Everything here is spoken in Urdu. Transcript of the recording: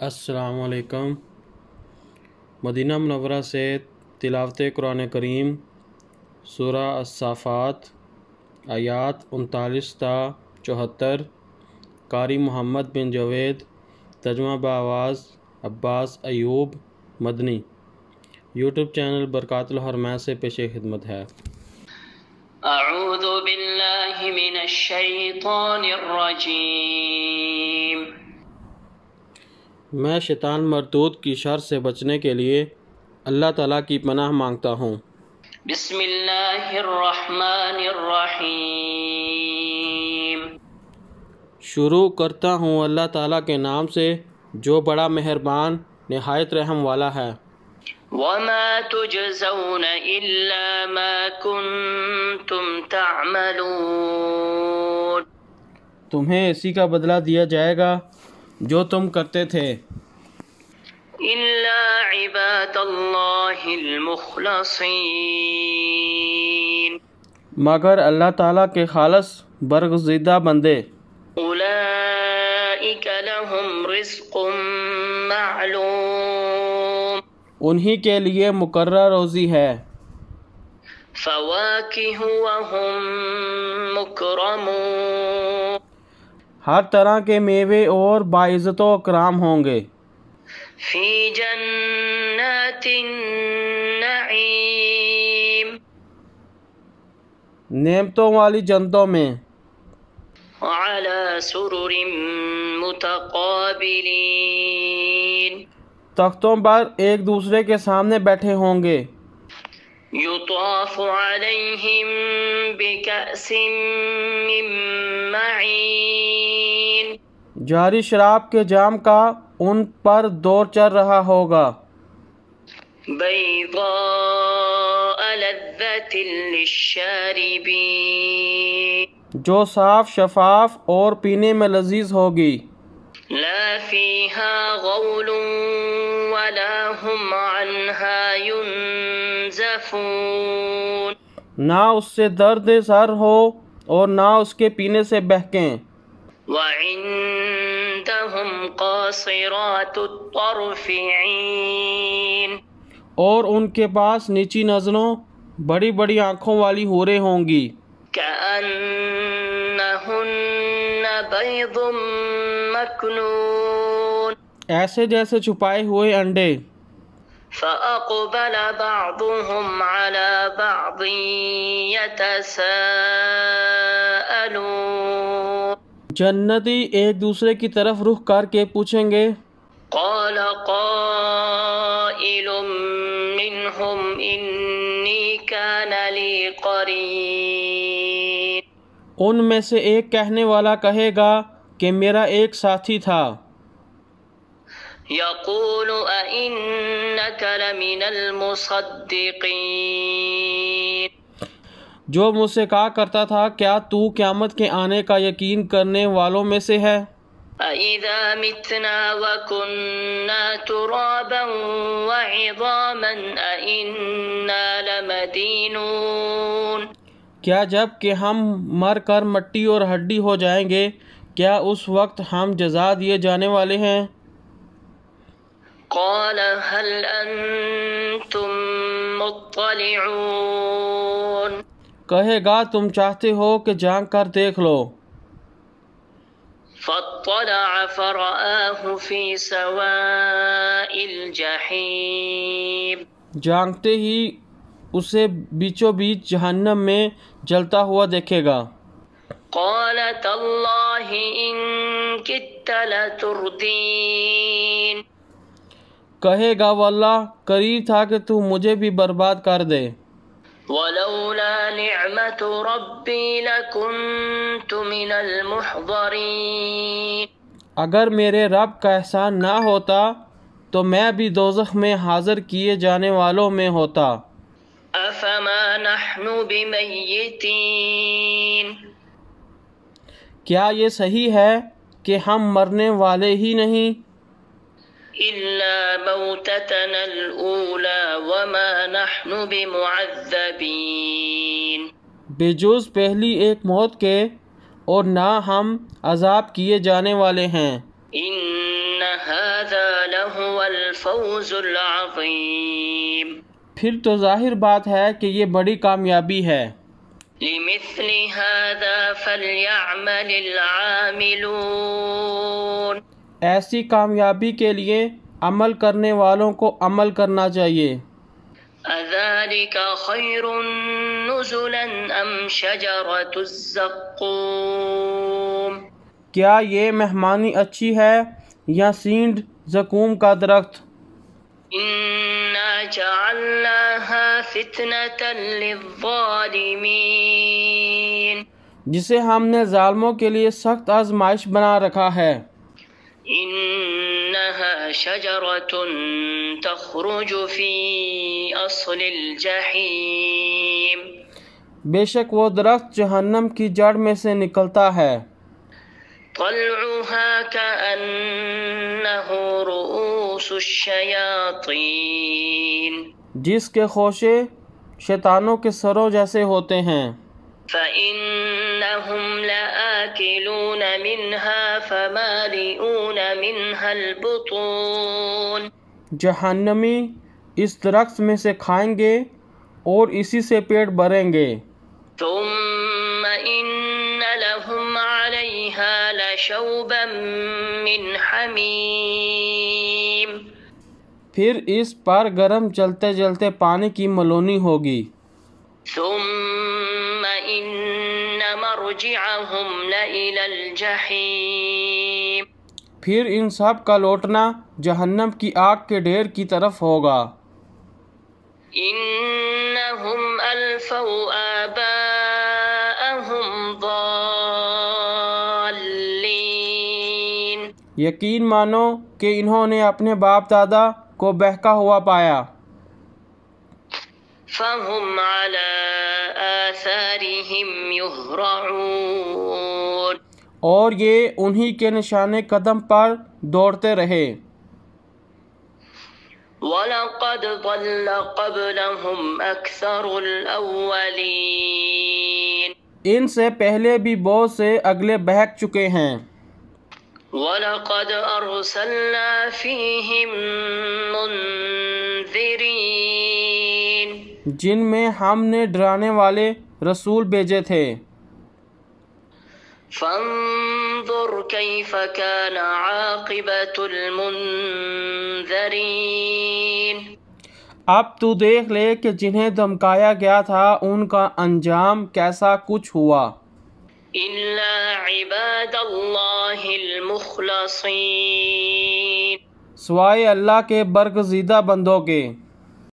السلام علیکم۔ مدینہ منورہ سے تلاوت قرآن کریم سورہ الصافات آیات 39 تا 74، قاری محمد بن جوید، ترجمہ بآواز عباس ایوب مدنی۔ یوٹیوب چینل برکات الحرمین سے پیش خدمت ہے۔ اعوذ باللہ من الشیطان الرجیم۔ میں شیطان مردود کی شر سے بچنے کے لیے اللہ تعالیٰ کی پناہ مانگتا ہوں۔ بسم اللہ الرحمن الرحیم۔ شروع کرتا ہوں اللہ تعالیٰ کے نام سے جو بڑا مہربان نہایت رحم والا ہے۔ وما تجزون الا ما کنتم تعملون۔ تمہیں اسی کا بدلہ دیا جائے گا جو تم کرتے تھے۔ الا عباد اللہ المخلصین۔ مگر اللہ تعالیٰ کے خالص برگزیدہ بندے۔ اولئک لهم رزق معلوم۔ انہی کے لیے مقررہ روزی ہے۔ فواکہ وهم مکرمون۔ ہر طرح کے میوے اور باعزت و اکرام ہوں گے۔ فی جنات النعیم۔ نعمتوں والی جنتوں میں۔ علی سرر متقابلین۔ تختوں پر ایک دوسرے کے سامنے بیٹھے ہوں گے۔ یطاف علیہم بکأس من معین۔ جاری شراب کے جام کا ان پر دور چل رہا ہوگا۔ بیضاء لذۃ للشاربین۔ جو صاف شفاف اور پینے میں لذیذ ہوگی۔ لا فیہا غول ولا ہم عنہا ینزفون۔ نہ اس سے درد سر ہو اور نہ اس کے پینے سے بہکیں۔ وعندہم قاصرات الطرف عین۔ اور ان کے پاس نیچی نظروں بڑی بڑی آنکھوں والی حوریں ہوں گی۔ کأنہن بیض مکنون۔ ایسے جیسے چھپائے ہوئے انڈے۔ فأقبل بعضهم على بعض يتساءلون۔ جنتی ایک دوسرے کی طرف رخ کر کے پوچھیں گے۔ قال قائل منهم انی کان لی قرین۔ ان میں سے ایک کہنے والا کہے گا کہ میرا ایک ساتھی تھا۔ یقول اِنَّکَ لَمِنَ الْمُصَدِّقِینَ۔ جو مجھ سے کہا کرتا تھا کیا تو قیامت کے آنے کا یقین کرنے والوں میں سے ہے؟ اَإِذَا مِتْنَا وَكُنَّا تُرَابًا وَعِظَامًا اَإِنَّا لَمَدِينُونَ۔ کیا جب کہ ہم مر کر مٹی اور ہڈی ہو جائیں گے کیا اس وقت ہم جزا دیے جانے والے ہیں؟ قال هل انتم مطلعون۔ کہے گا تم چاہتے ہو کہ جھانک کر دیکھ لو۔ فاطلع فرآہ فی سواء الجحیم۔ جھانکتے ہی اسے بیچوں بیچ جہنم میں جلتا ہوا دیکھے گا۔ قال تاللہ ان کدت لتردین۔ کہے گا واللہ قریب تھا کہ تو مجھے بھی برباد کر دے۔ ولولا نعمت ربی لکنت من المحضرین۔ اگر میرے رب کا احسان نہ ہوتا تو میں بھی دوزخ میں حاضر کیے جانے والوں میں ہوتا۔ افما نحن بمیتین۔ کیا یہ صحیح ہے کہ ہم مرنے والے ہی نہیں؟ الا موتتنا الاولی وما نحن بمعذبین۔ بجز پہلی ایک موت کے اور نہ ہم عذاب کیے جانے والے ہیں۔ ان هذا لهو الفوز العظيم. پھر تو ظاہر بات ہے کہ یہ بڑی کامیابی ہے. لمثل هذا فليعمل العاملون. ایسی کامیابی کے لیے عمل کرنے والوں کو عمل کرنا چاہیے. أذلك خير نزلا أم شجرة الزقوم. کیا یہ مہمانی اچھی ہے یا سینڈ زقوم کا درخت؟ إنا جعلناها فتنة للظالمين. جسے ہم نے ظالموں کے لیے سخت آزمائش بنا رکھا ہے. إنها شجرة تخرج في أصل الجحيم. بے شک وہ درخت جہنم کی جڑ میں سے نکلتا ہے. طلعها كأنه رؤوس الشياطين. جس کے خوشے شیطانوں کے سروں جیسے ہوتے ہیں. فإنهم لآكلون منها فمالئون منها البطون. جہنمی اس درخت میں سے کھائیں گے اور اسی سے پیٹ بھریں گے. ثم إن لهم عليها لشوبا من حميم. پھر اس پر گرم چلتے چلتے پانی کی ملونی ہوگی. ثم إن مرجعهم لإلى الجحيم. پھر ان سب کا لوٹنا جہنم کی آگ کے ڈھیر کی طرف ہوگا. إنهم ألفوا آباءهم ضالين. یقین مانو کہ انہوں نے اپنے باپ دادا کو بہکا ہوا پایا. فهم على آثارهم يهرعون. اور یہ انہی کے نشان قدم پر دوڑتے رہے. وَلَقَدْ ضَلَّ قَبْلَهُمْ أَكْثَرُ الْأَوَّلِينَ. ان سے پہلے بھی بہت سے اگلے بہک چکے ہیں. وَلَقَدْ أَرْسَلْنَا فِيهِمْ مُنذِرِينَ. جن میں ہم نے ڈرانے والے رسول بھیجے تھے. فانظر كيف كان عاقبة المنذرين. اب تو دیکھ لے کہ جنہیں دھمکایا گیا تھا ان کا انجام کیسا کچھ ہوا. إلا عباد الله المخلصين. سوائے اللہ کے برگزیدہ بندوں کے.